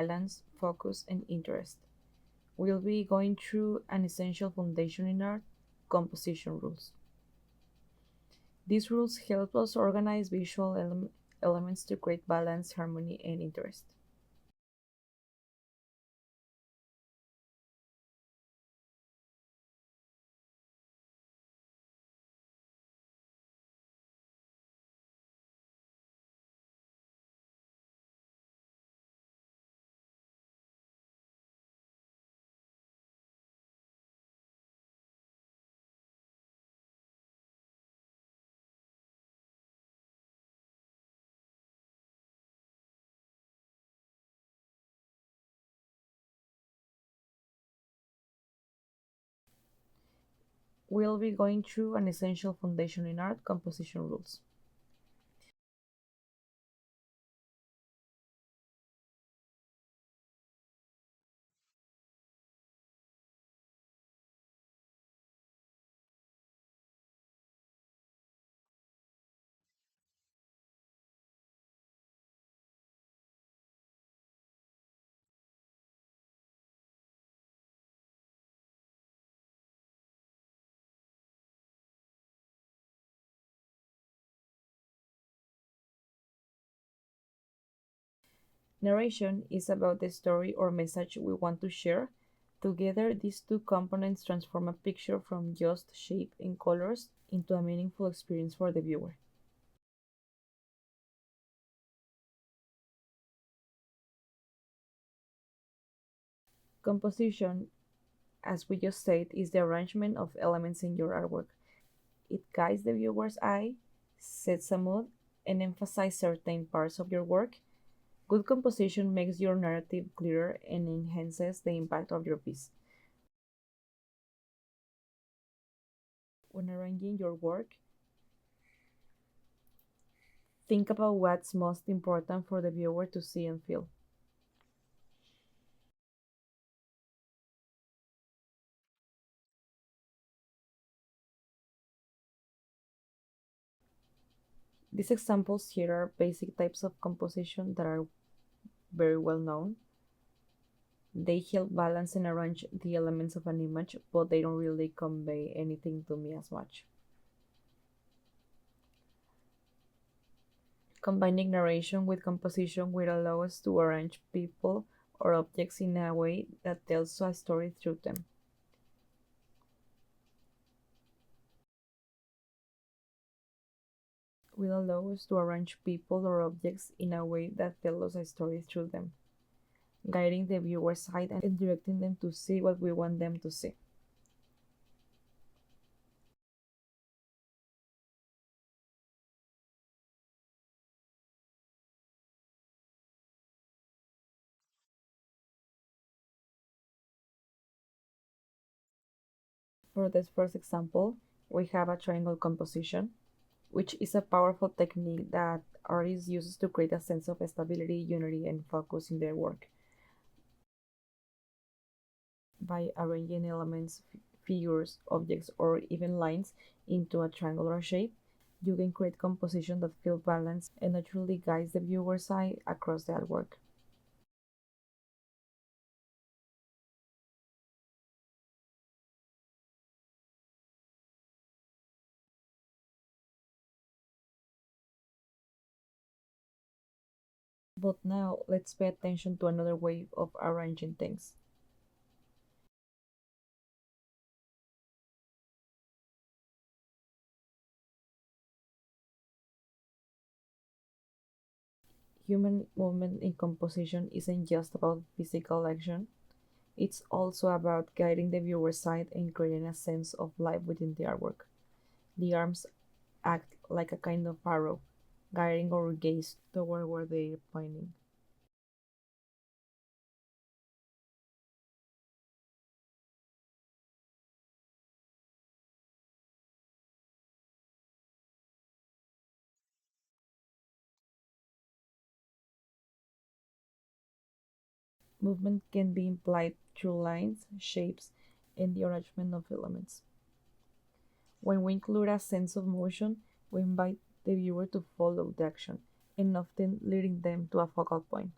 balance, focus, and interest. We'll be going through an essential foundation in art, composition rules. These rules help us organize visual elements to create balance, harmony, and interest. We'll be going through an essential foundation in art, composition rules. Narration is about the story or message we want to share. Together, these two components transform a picture from just shape and colors into a meaningful experience for the viewer. Composition, as we just said, is the arrangement of elements in your artwork. It guides the viewer's eye, sets a mood, and emphasizes certain parts of your work. Good composition makes your narrative clearer and enhances the impact of your piece. When arranging your work, think about what's most important for the viewer to see and feel. These examples here are basic types of composition that are very well known. They help balance and arrange the elements of an image, but they don't really convey anything to me as much. Combining narration with composition will allow us to arrange people or objects in a way that tells a story through them. Will allow us to arrange people or objects in a way that tells us a story through them, guiding the viewer's eye and directing them to see what we want them to see. For this first example, we have a triangle composition, which is a powerful technique that artists use to create a sense of stability, unity, and focus in their work. By arranging elements, figures, objects, or even lines into a triangular shape, you can create composition that feels balanced and naturally guides the viewer's eye across the artwork. But now let's pay attention to another way of arranging things. Human movement in composition isn't just about physical action, it's also about guiding the viewer's eye and creating a sense of life within the artwork. The arms act like a kind of arrow, guiding our gaze toward where they are pointing. Movement can be implied through lines, shapes, and the arrangement of elements. When we include a sense of motion, we invite the viewer to follow the action and often leading them to a focal point.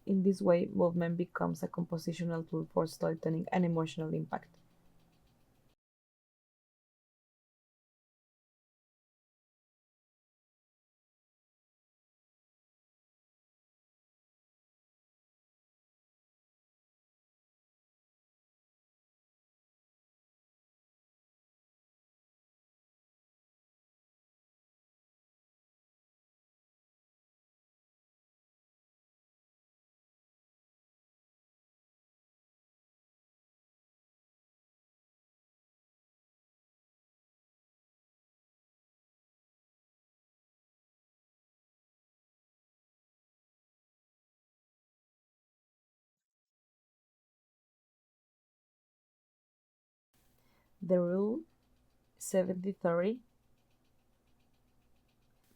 In this way, movement becomes a compositional tool for storytelling and emotional impact. The rule 70-30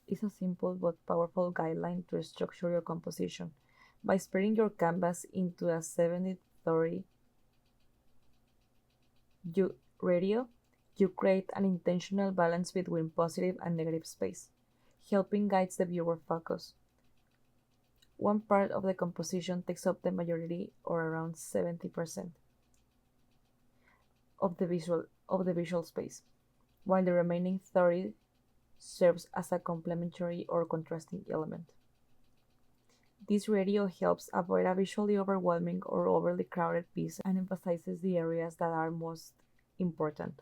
is a simple but powerful guideline to structure your composition. By spreading your canvas into a 70-30 ratio, you create an intentional balance between positive and negative space, helping guide the viewer focus. One part of the composition takes up the majority, or around 70%, of the visual space, while the remaining 30 serves as a complementary or contrasting element. This radio helps avoid a visually overwhelming or overly crowded piece and emphasizes the areas that are most important.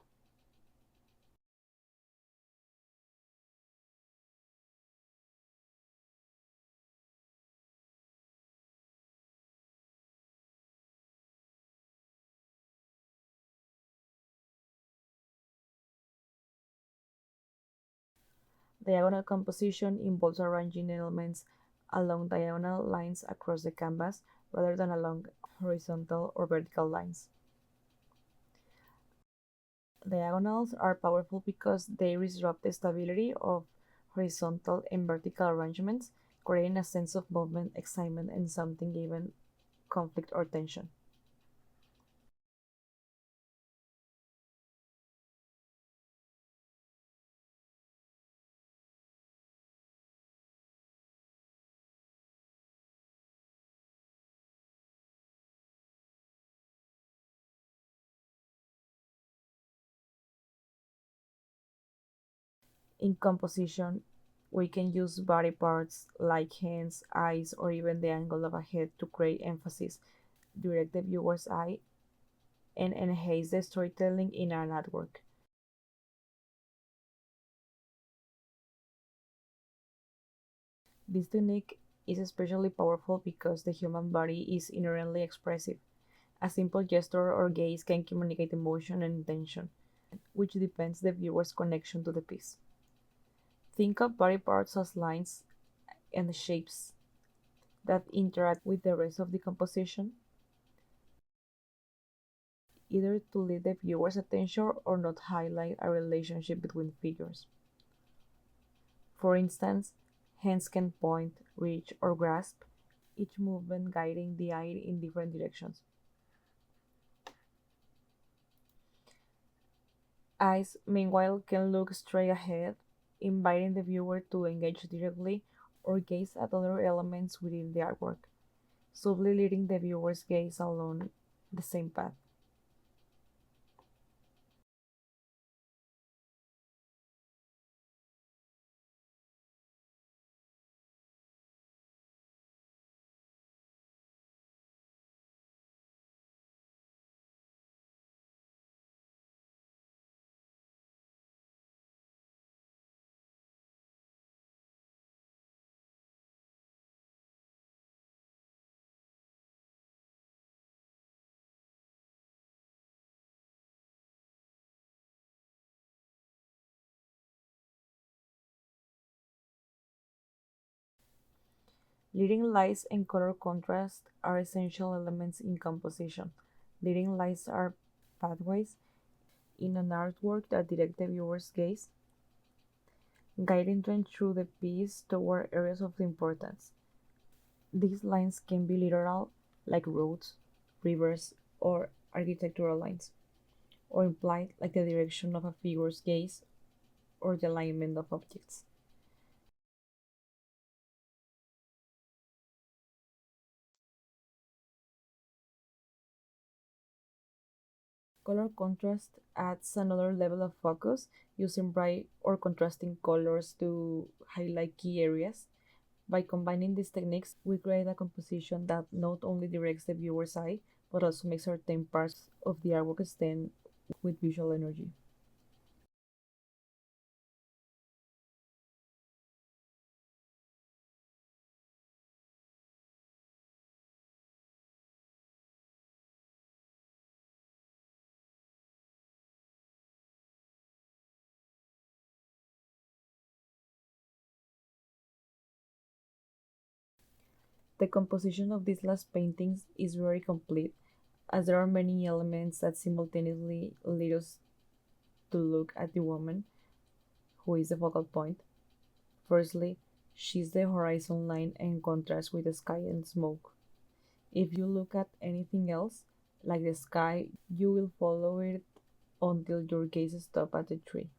Diagonal composition involves arranging elements along diagonal lines across the canvas rather than along horizontal or vertical lines. Diagonals are powerful because they disrupt the stability of horizontal and vertical arrangements, creating a sense of movement, excitement, and something even conflict or tension. In composition, we can use body parts like hands, eyes, or even the angle of a head to create emphasis, direct the viewer's eye, and enhance the storytelling in an artwork. This technique is especially powerful because the human body is inherently expressive. A simple gesture or gaze can communicate emotion and intention, which depends the viewer's connection to the piece. Think of body parts as lines and shapes that interact with the rest of the composition, either to lead the viewer's attention or not highlight a relationship between figures. For instance, hands can point, reach, or grasp, each movement guiding the eye in different directions. Eyes, meanwhile, can look straight ahead, inviting the viewer to engage directly or gaze at other elements within the artwork, subtly leading the viewer's gaze along the same path. Leading lights and color contrast are essential elements in composition. Leading lights are pathways in an artwork that direct the viewer's gaze, guiding them through the piece toward areas of importance. These lines can be literal, like roads, rivers, or architectural lines, or implied, like the direction of a figure's gaze or the alignment of objects. Color contrast adds another level of focus, using bright or contrasting colors to highlight key areas. By combining these techniques, we create a composition that not only directs the viewer's eye, but also makes certain parts of the artwork stand with visual energy. The composition of these last paintings is very complete, as there are many elements that simultaneously lead us to look at the woman, who is the focal point. Firstly, she's the horizon line and contrast with the sky and smoke. If you look at anything else, like the sky, you will follow it until your gaze stops at the tree.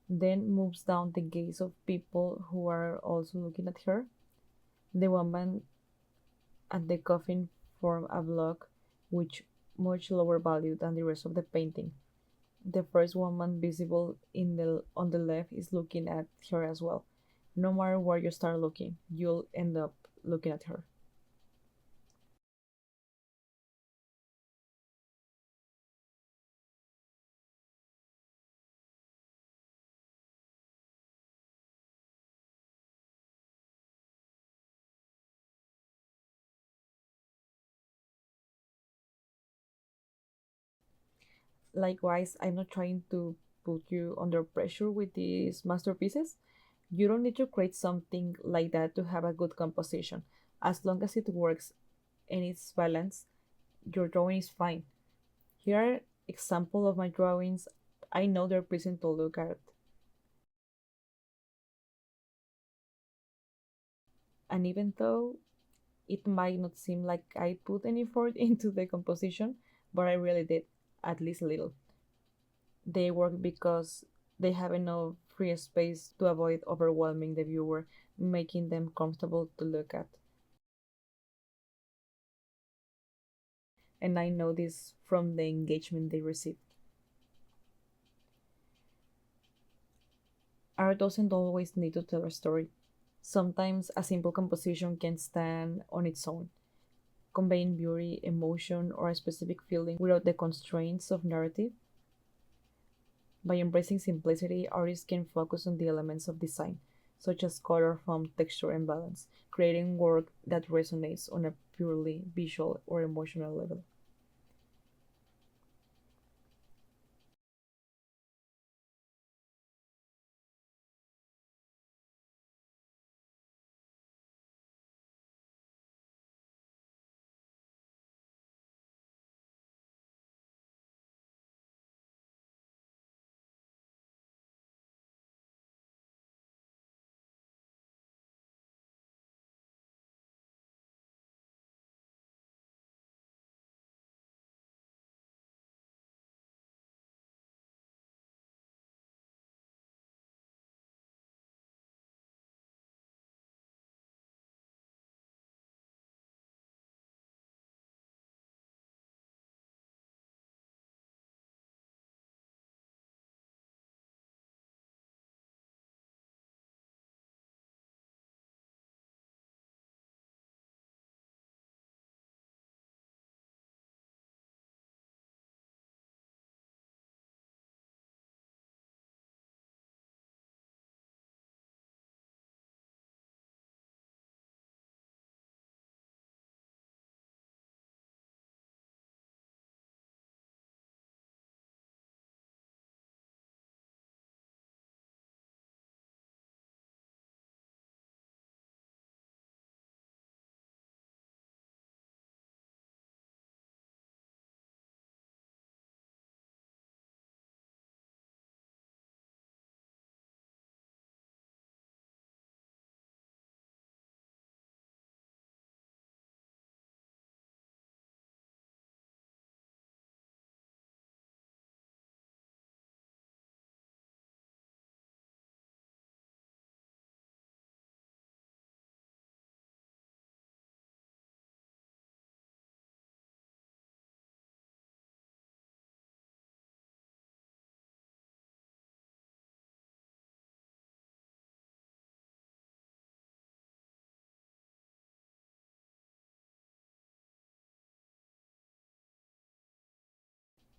Then moves down the gaze of people who are also looking at her. The woman at the coffin form a block which much lower value than the rest of the painting. The first woman visible in the on the left is looking at her as well. No matter where you start looking, you'll end up looking at her. Likewise, I'm not trying to put you under pressure with these masterpieces. You don't need to create something like that to have a good composition. As long as it works and it's balanced, your drawing is fine. Here are example of my drawings. I know they're pleasing to look at, and even though it might not seem like I put any effort into the composition, but I really did, at least a little. They work because they have enough free space to avoid overwhelming the viewer, making them comfortable to look at. And I know this from the engagement they receive. Art doesn't always need to tell a story. Sometimes a simple composition can stand on its own, conveying beauty, emotion, or a specific feeling without the constraints of narrative. By embracing simplicity, artists can focus on the elements of design, such as color, form, texture, and balance, creating work that resonates on a purely visual or emotional level.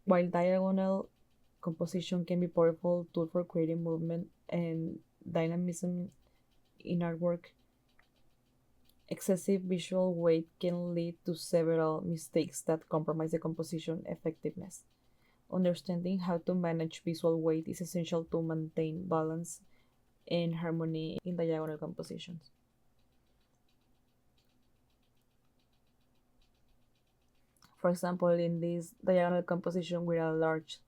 While diagonal composition can be a powerful tool for creating movement and dynamism in artwork, excessive visual weight can lead to several mistakes that compromise the composition effectiveness. Understanding how to manage visual weight is essential to maintain balance and harmony in diagonal compositions. For example, in this diagonal composition with a large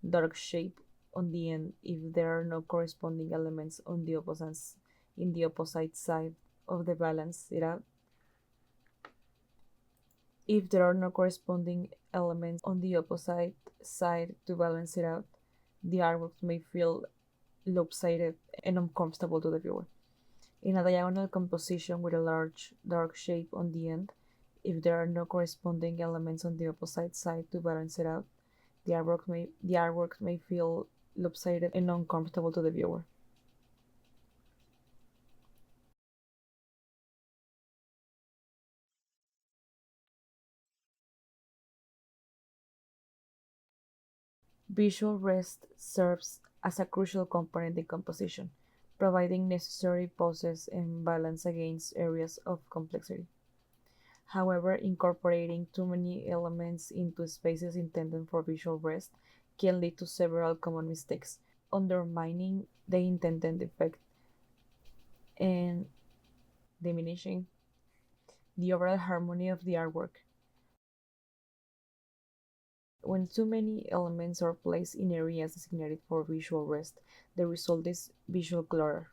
dark shape on the end, if there are no corresponding elements on the opposite side of the balance it out, if there are no corresponding elements on the opposite side to balance it out, the artwork may feel lopsided and uncomfortable to the viewer. In a diagonal composition with a large dark shape on the end, if there are no corresponding elements on the opposite side to balance it out, the artwork may feel lopsided and uncomfortable to the viewer. Visual rest serves as a crucial component in composition, providing necessary pauses and balance against areas of complexity. However, incorporating too many elements into spaces intended for visual rest can lead to several common mistakes, undermining the intended effect and diminishing the overall harmony of the artwork. When too many elements are placed in areas designated for visual rest, the result is visual clutter.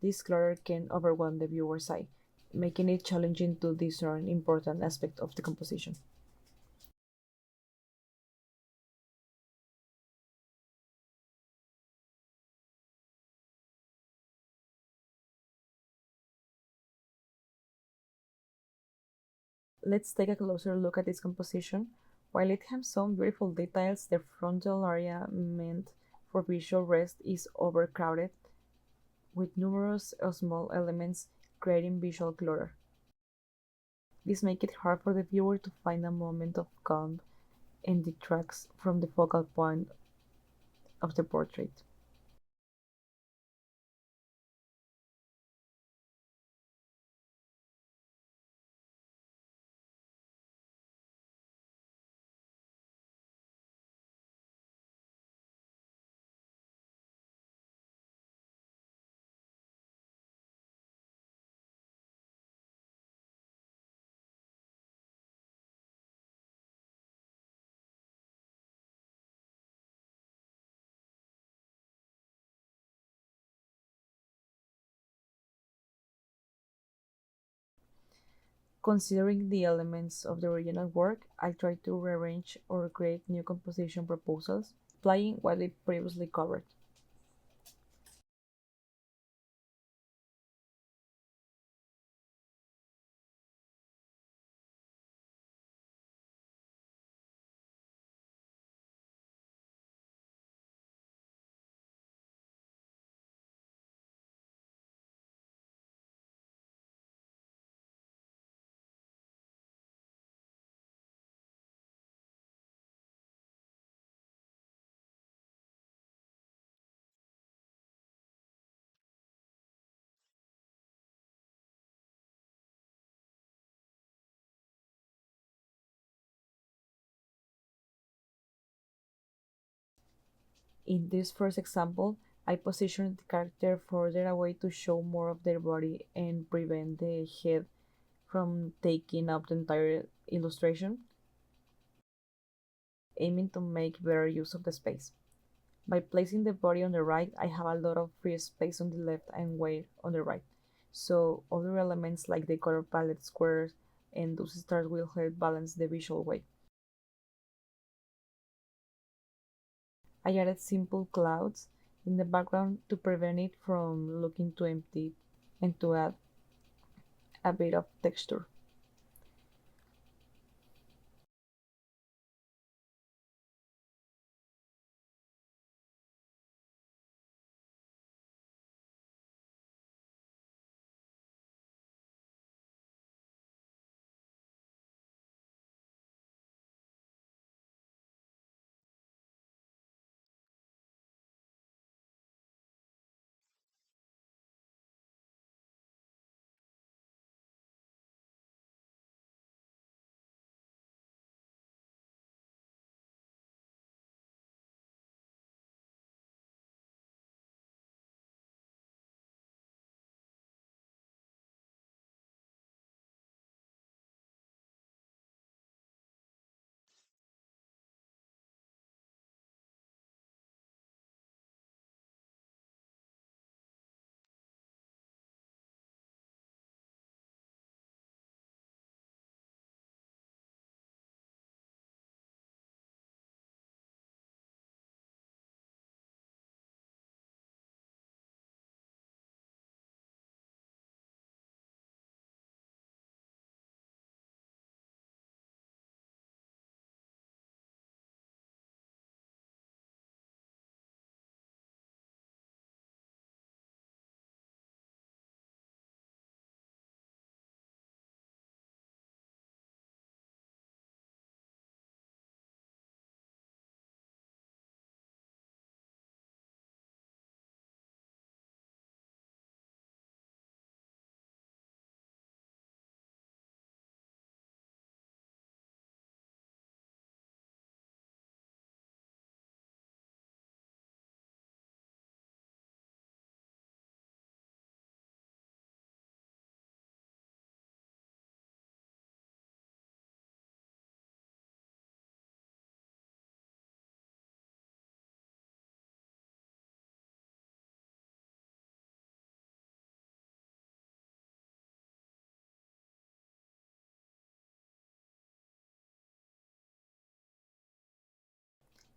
This clutter can overwhelm the viewer's eye, making it challenging to discern important aspects of the composition. Let's take a closer look at this composition. While it has some beautiful details, the frontal area meant for visual rest is overcrowded with numerous small elements creating visual clutter. This makes it hard for the viewer to find a moment of calm and detracts from the focal point of the portrait. Considering the elements of the original work, I tried to rearrange or create new composition proposals, applying what we previously covered. In this first example, I positioned the character further away to show more of their body and prevent the head from taking up the entire illustration, aiming to make better use of the space. By placing the body on the right, I have a lot of free space on the left and weight on the right. So other elements like the color palette, squares, and those stars will help balance the visual weight. I added simple clouds in the background to prevent it from looking too empty and to add a bit of texture.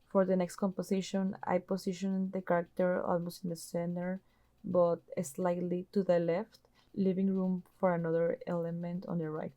For the next composition, I positioned the character almost in the center, but slightly to the left, leaving room for another element on the right.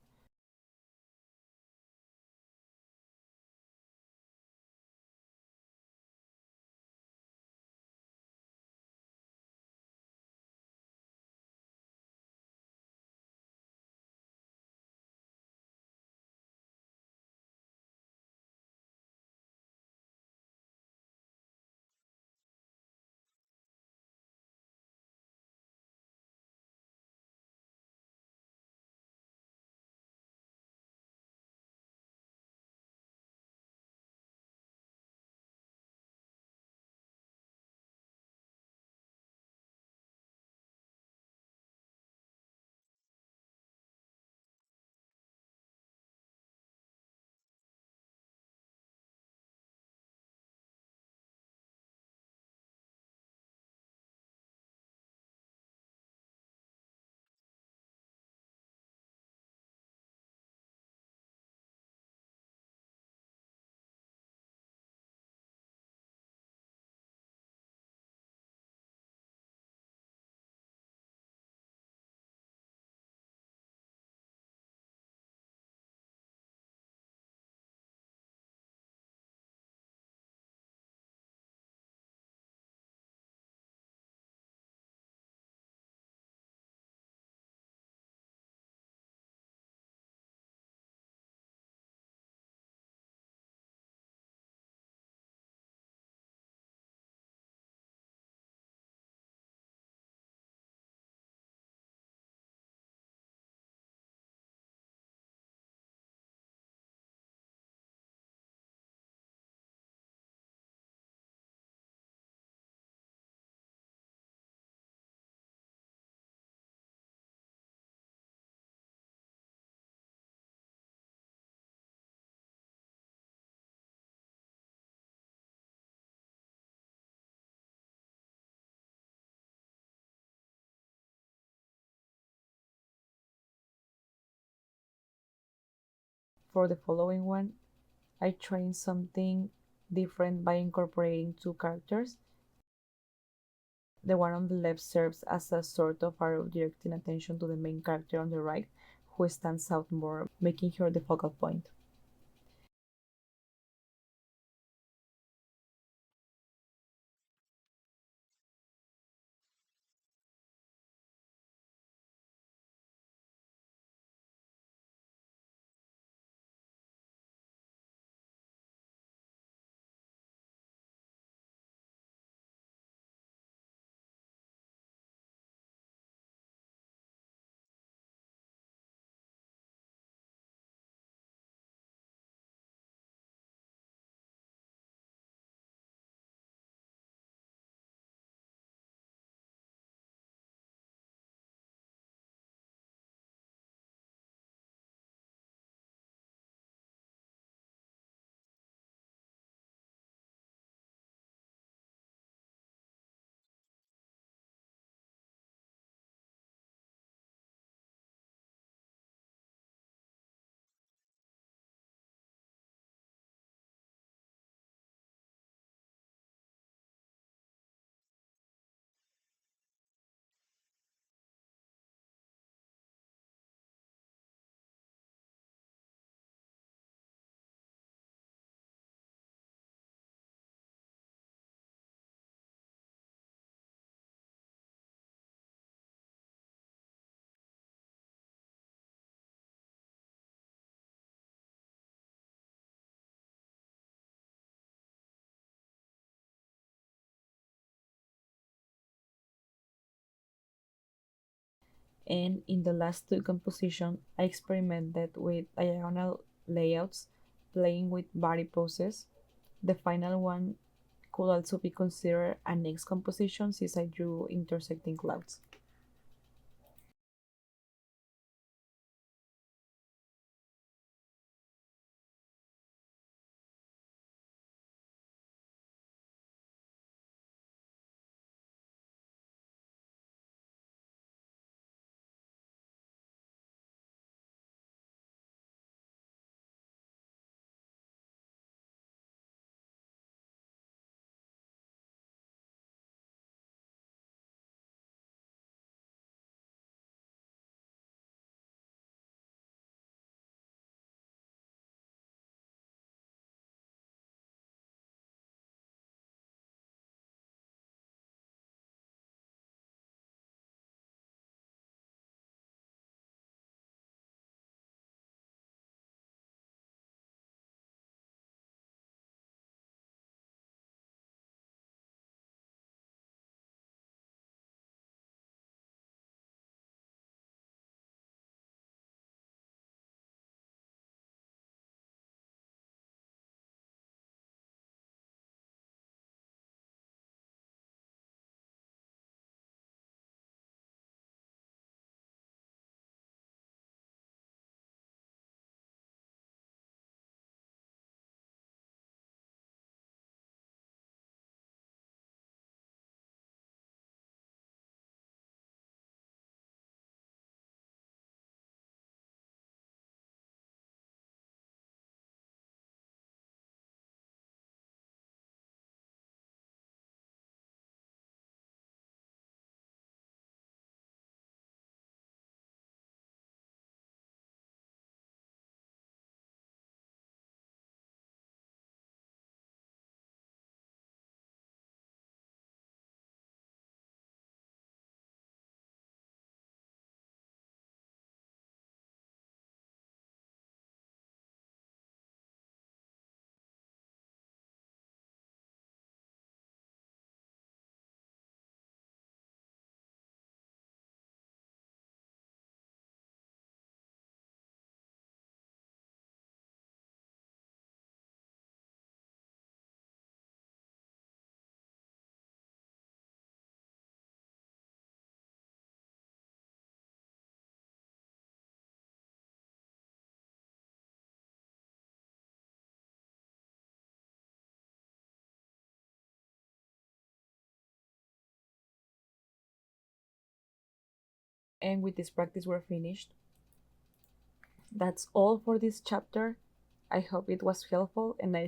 For the following one, I tried something different by incorporating two characters. The one on the left serves as a sort of arrow directing attention to the main character on the right, who stands out more, making her the focal point. And in the last two compositions, I experimented with diagonal layouts, playing with body poses. The final one could also be considered a next composition since I drew intersecting clouds. And with this practice, we're finished. That's all for this chapter. I hope it was helpful, and I